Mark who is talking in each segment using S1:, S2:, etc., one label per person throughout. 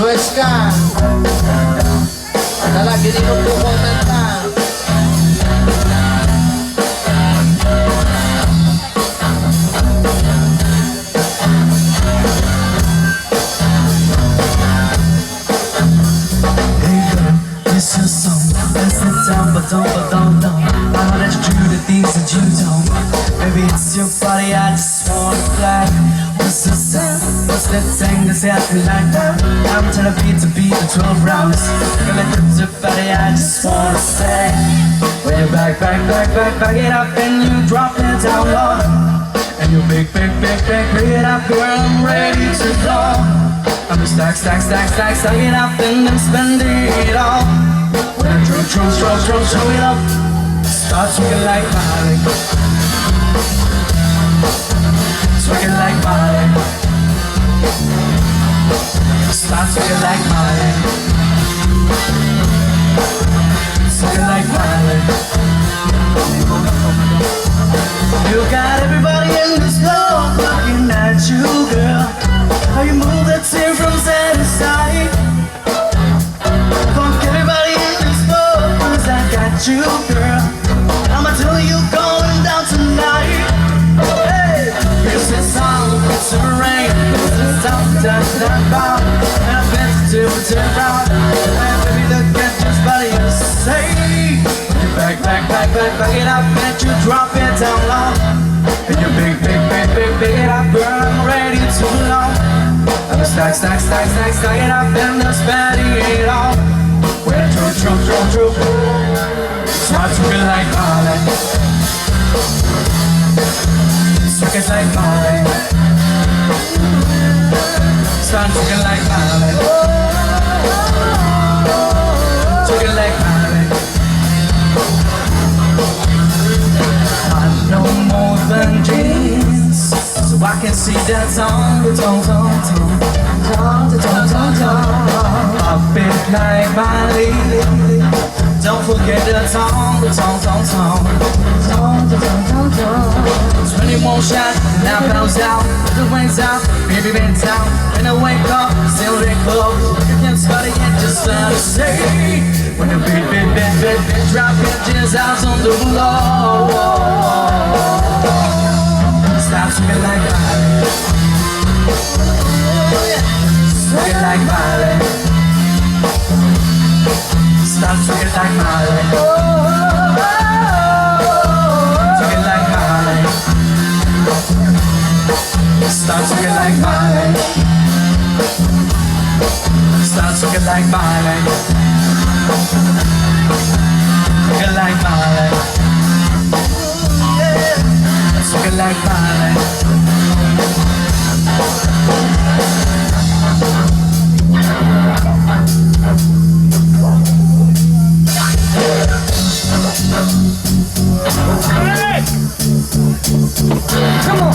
S1: Request ka. Lagi ninutuko kanta.
S2: It's your song, let's sit down, but don't I'll let you do the things that you don't. Maybe it's your body, I just wanna fly. What's the sound? What's that thing that's happening like that? I'm trying to beat the 12 rounds. Gonna let your body, I just wanna say. When you back it up and you drop it down low. And you big it up, girl, I'm ready to go. I'm just stack it up and then spend it all. When I show it up, start swinging like Miley. Swinging like Miley. Start swinging like Miley. Swinging like Miley. You got everybody in this club looking at you, girl. How you move that thing from side to side. Fuck everybody in this club, 'cause I got you, girl. I'ma tell you going down tonight. Hey, here's this song, it's a rain. Here's this song, that bomb. And I've been to turn round. And baby, look at this body, you say. You back it up, and you drop it down low. And you big it up, girl, I'm ready to long. I'm stack it up and I'm spending it all. When I true. Start swinging like Miley. Swinging like Miley. Start swinging like Miley. Swinging like Miley. I know more than dreams, so I can see that tongue. Up it like Miley. Don't forget the tongue. 20 more shots, and I bounce out. The wings out, baby bend down. When I wake up, still they close. You can start again, just let us say. When the beat, drop your jizz out on the floor. Stop swinging like Miley. Swinging like Miley. Stop swinging like Miley. Swinging like Miley. Stop swinging like Miley. Stop swinging like Miley. Swinging like Miley. Swinging like Miley.
S3: Hey! Come on!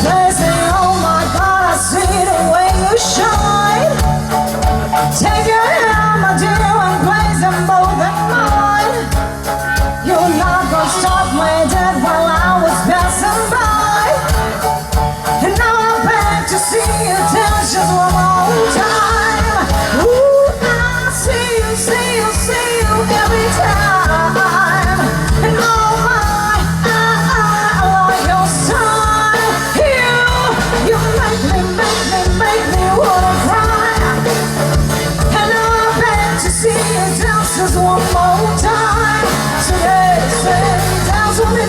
S4: They say, oh my God, I see the way you shine. Take your hand, my dear, and place them both in mine. You're not gonna stop my death while I was passing by. And now I'm back to see you dance just one more time. Ooh, I see you every time. And oh my, I like your style. You make me wanna cry. And now I'm back to see you dance just one more time. So they say, dance with me,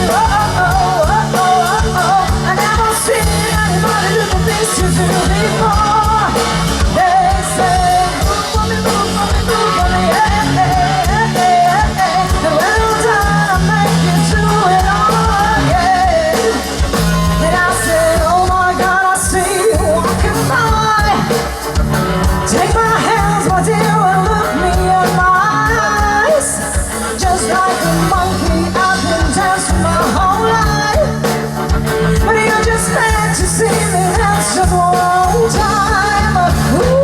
S4: oh, oh, oh, oh, oh, oh. I never seen anybody do the things you do before. They say, move for me, yeah, yeah. The little time I make you do it all again. And I said, oh my God, I see you walking by. Take my hands, my dear, and look me in my eyes. Just like a monkey, I've been dancing my whole life. But you just had to see me dance just one time. Ooh.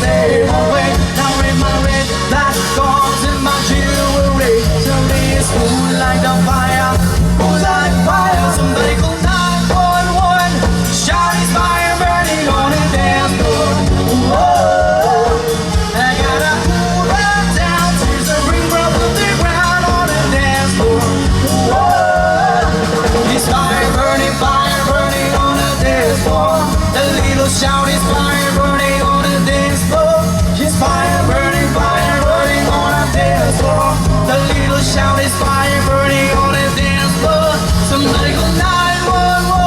S2: they won't wait. Now in my red black guards and my jewelry. Today's moonlight on fire, moonlight fire. Somebody call 911. Shout his fire burning on the dance floor. Whoa, I gotta cool right down. Tears that bring breath to the ground on the dance floor. Whoa, it's fire burning on the dance floor. The little shout is fire burning on the dance floor. It's fire burning on the dance floor. The little shout is fire burning on the dance floor. Somebody call 911.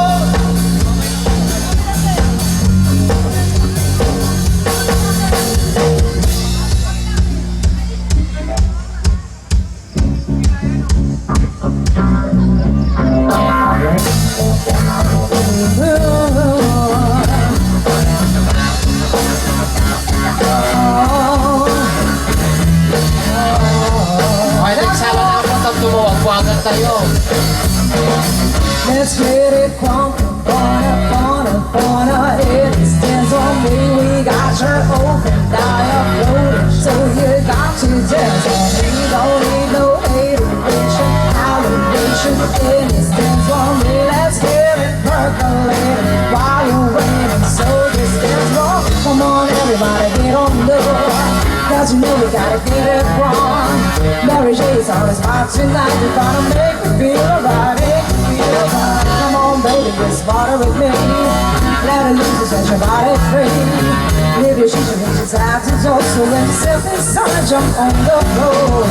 S1: Okay, nagsama na ako at tumuwag-wagan tayo.
S4: Let's get it crunk, corner. It stands on me. We got your open diaphragm, so you got to dance on me. Don't need no hateration, validation. It stands on me. Let's get it percolating while you're waiting. So this dance wrong. Come on, everybody, get on the floor. Cause you know we gotta get it wrong. Mary J's on his hot tonight. You're gonna make me feel right, make me feel right. Come on, baby, get smarter with me. Let her loose and set your body free. Live your shoes, your reaches have to do. So when you step inside, jump on the floor.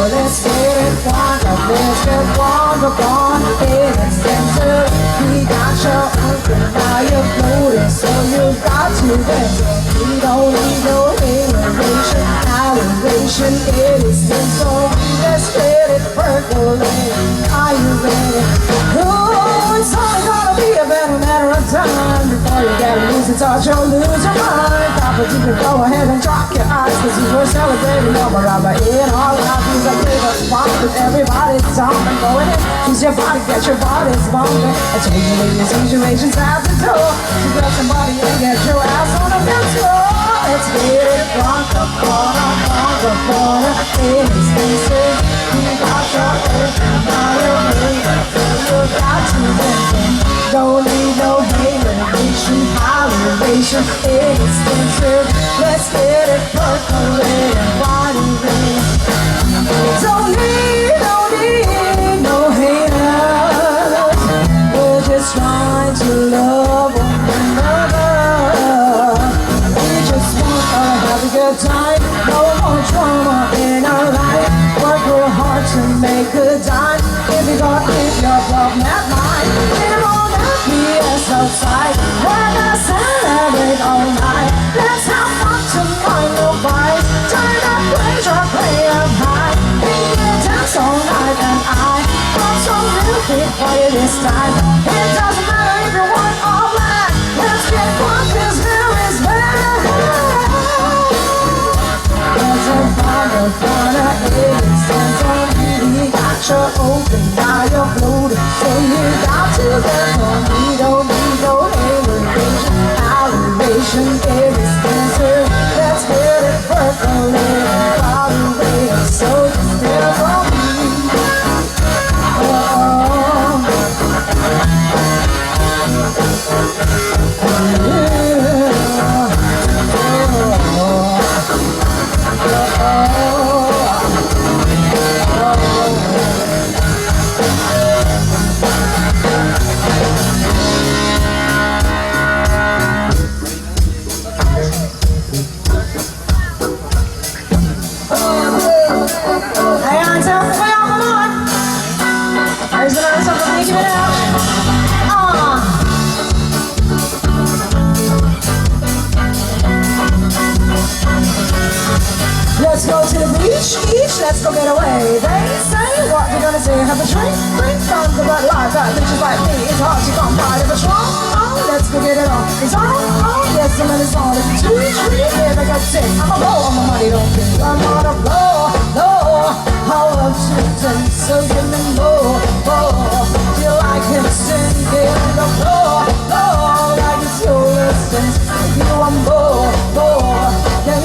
S4: Let's get it wrong, let's get wrong, let's center. We got your open, now you're floating. So you got to dance. We don't need no elevation, elevation. It is so let's get it percolating. Are you ready? Oh, it's only gonna be a better matter of time before you get loose and touch or lose your mind. Papa, you can go ahead and drop your eyes, cause you were celebrating over rubber in our life. He's a big spot with everybody's time and going in. Choose your body, get your body's bumping. I told you that your situation's out the door. So grab somebody and get your ass on the dance floor. Let's get it crunk up, corner. It is decent. You got your open, now you're waiting. You got to dance. Don't need no hateration, holleration. It is decent. Let's get it percolating, body rain. Don't need no haters. We're just trying to love one another. We just want to have a good time. No more drama in our life. Work real hard to make a dime. If you got keep your problem at mine, get on that BS outside. We're gonna celebrate all night. Let's have fun tonight, no fight. Turn that pleasure, play up high. We can dance all night and I got some real big for you this time. It doesn't matter if you're white or black. Let's get fun, cause there is better. There's a fire, it stands on me. We got your open, now you're floating. So you got to dance on me. Don't need no elevation, elevation. It is dancer. Let's get it percolating, body rain. So just dance on me. Let's go to the beach, let's go get away. They say, what you gonna say? Have a drink, from the red light. That bitches like me, it's hard to come by the patrol. Oh, let's go get it on. It's on, yes, I'm in the song. It's too sweet, baby, I got sick. I'm a blow on my money, don't think I'm on a blow. No, how I'm shooting, so give me more. Do you like him sing, get on the floor? Oh, like it's your lessons, you want more. Then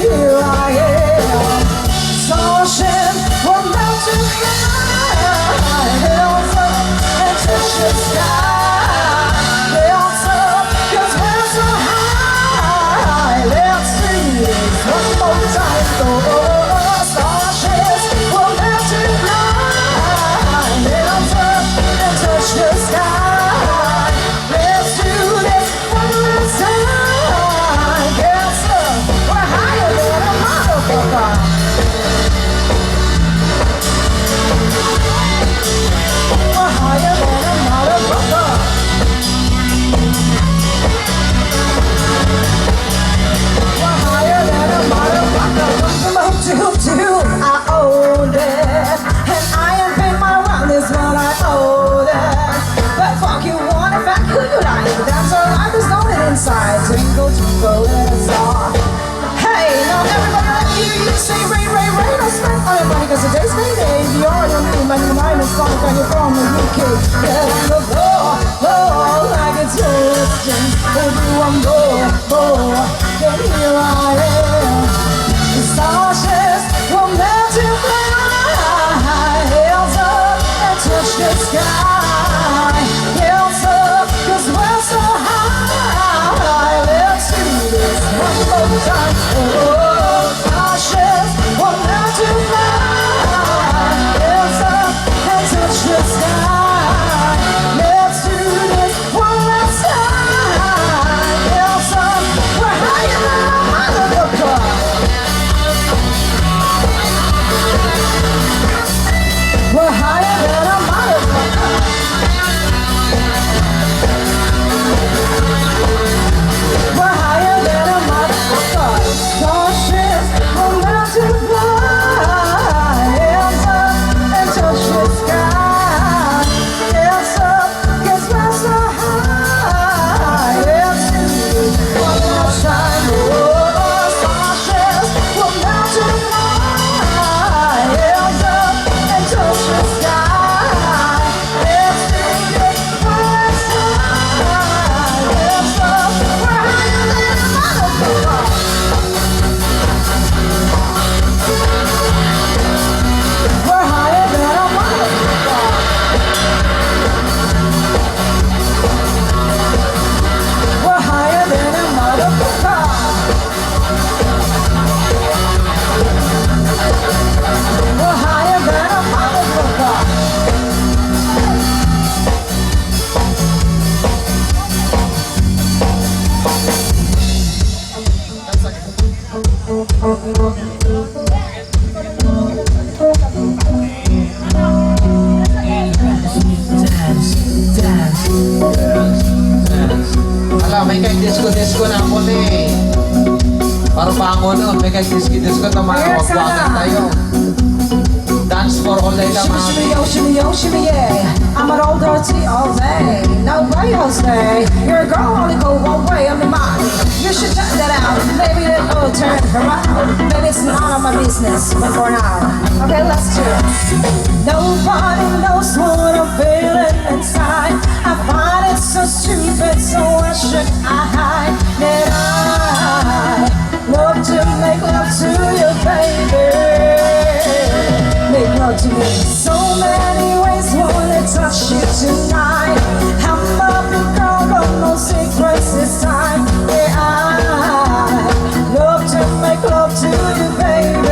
S4: time. Oh, cautious, one now to fly. Hands up and touch the sky. Let's do this one last time. Hands up, we're higher than a motherfucker. We're higher than a motherfucker. We're higher than a motherfucker. Cautious, we're meant to fly. Hands up and touch the sky. Hands up, get faster high. Let's do it one last time. Oh, cautious, we're meant to fly. Hands up and touch the sky. Let's do it one last time. Hands up, we're higher than a motherfucker. We're higher than a motherfucker. We're higher than a motherfucker. We're higher than a motherfucker.
S1: Alam, may kay disco-disco na ako eh. Para pa ako nun, may kay disco-disco na mga wagwagan tayo. Dance for all day lang
S4: Shimmy,
S1: mga
S4: shimmy, yo, shimmy, yo, shimmy, yeah. I'm an old dirty all day. No way I'll stay. You're a girl, only go one way on the mind. You should check that out. Maybe that will turn around. Maybe it's none of my business, but for now. Okay, let's do it. Nobody knows what I'm feeling inside. I find it so stupid, so why should I hide? That I love to make love to you, baby. Make love to me. So many ways wanna touch you tonight. I'm a big girl, but no secrets this time. Yeah, I love to make love to you, baby.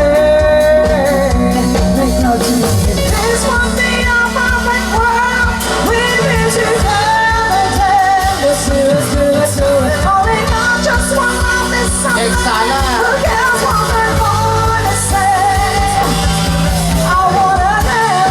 S4: Make love to me. This won't be a perfect world. We've been together, let's do it, let's do it, let's do it. Only not just one love this summer.
S1: Exhala.
S4: Who cares what they're gonna say? I wanna live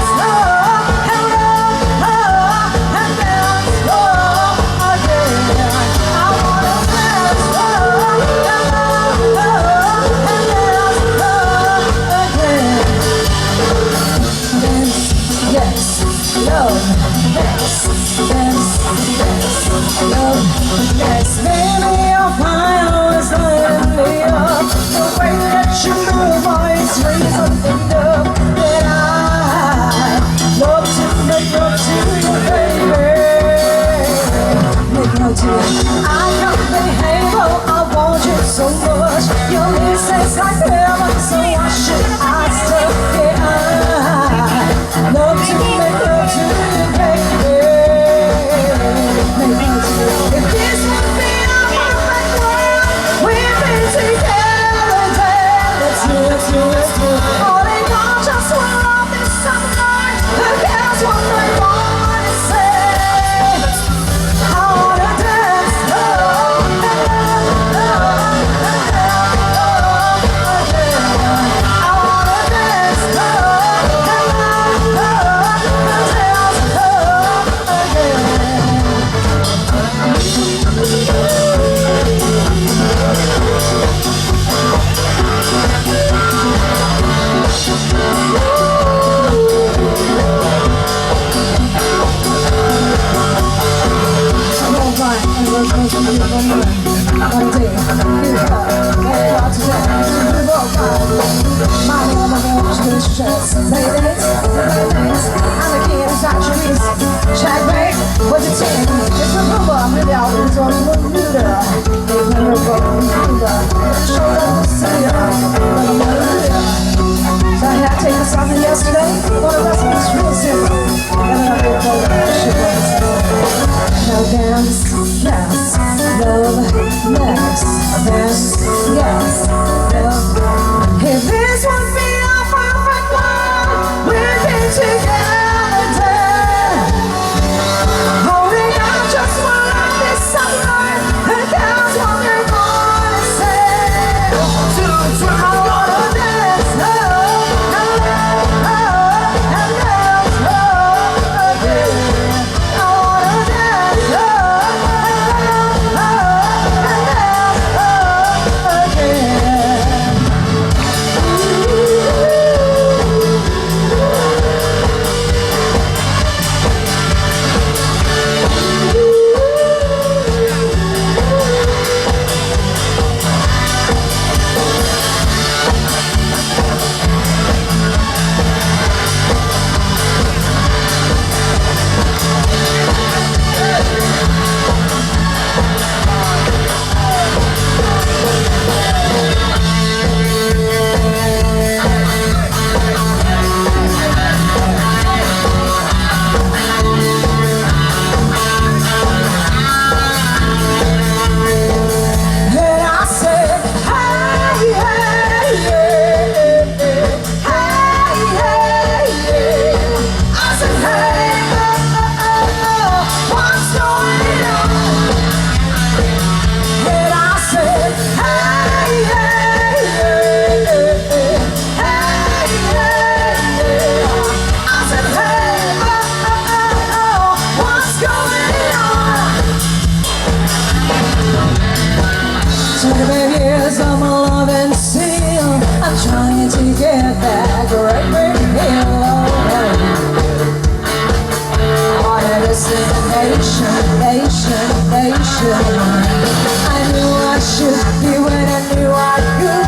S4: should. I knew I should be when I knew I could.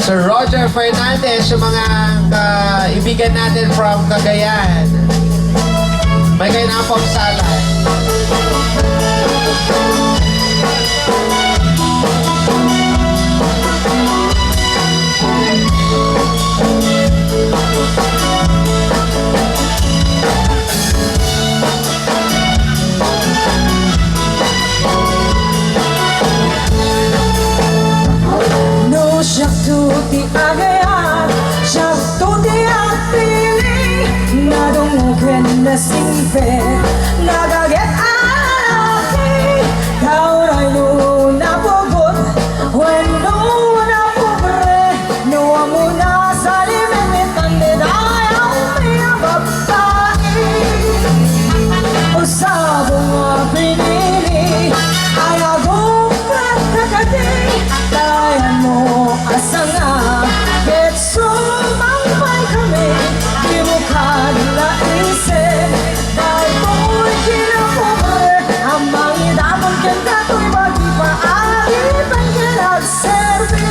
S1: Sir Roger Fernandez, yung mga kaibigan natin from Cagayan. May kayo na pong salad.
S4: No siya tuti agayan, siya tuti ang piling. Nadungugin na simpe, nagaget alaki. Kauray no napugot, when no napubre. No amuna sa limit, tandidayaw niya babae. Usabong mga pinili, ay agong kakakati. Kaya mo asa nga, get sumangpay kami. Di mo kaglaisip, dahil ko'y kinapobre. Ang mga damang ganda ko'y magpaari, pang kinagservi.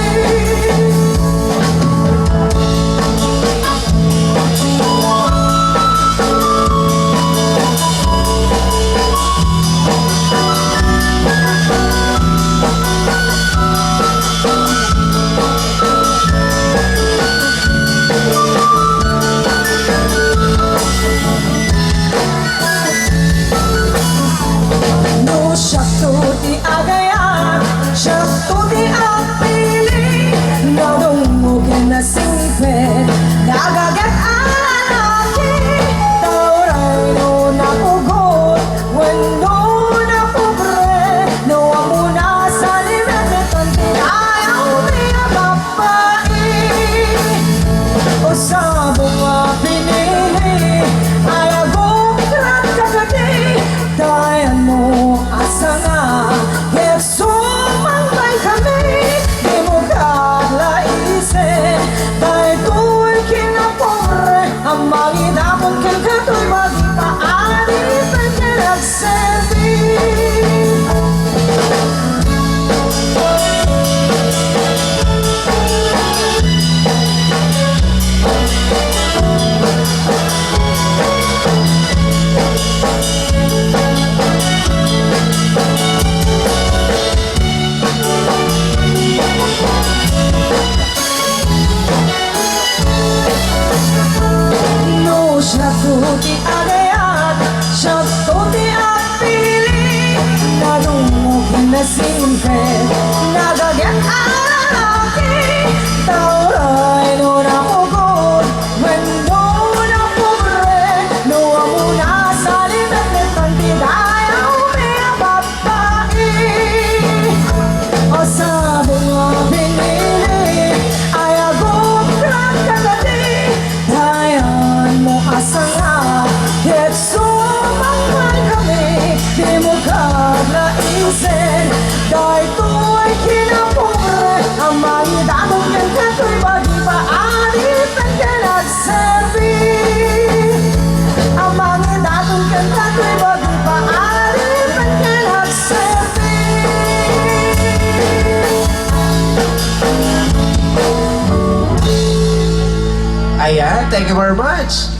S4: No siya tuti agayan, siya tuti ang pili. Nadungugin na singpit, nagagat alaki. Tauray no napugot, when no napobre. No amuna sa limit, ang tinayaw niya babae. Usabong mga pinili, ay agong kakagati. Dahil mo asa nga, get sumangpay kami. Di mo kaglaisip, dahil ko'y kinapobre. Ang mga damang kagato'y magpaari, pang kinagservi. No siya tuti agayan, siya tuti ang pili. Nadungugin na simpe, nagaget alaki. Tauray no napugot, when no napobre. No amuna sa limit, ang tidayaw niya babae. O sabong mga pinili, ay agong kakagati. Dayan mo asa nga, get sumangpay kami. Di mo kaglaisip, dahil ko'y kinapobre. Ang mga damang ganda ko'y magpaari, pang kinagservi. Ang mga damang ganda ko'y magpaari, pang kinagservi.
S1: Ayan, thank you very much.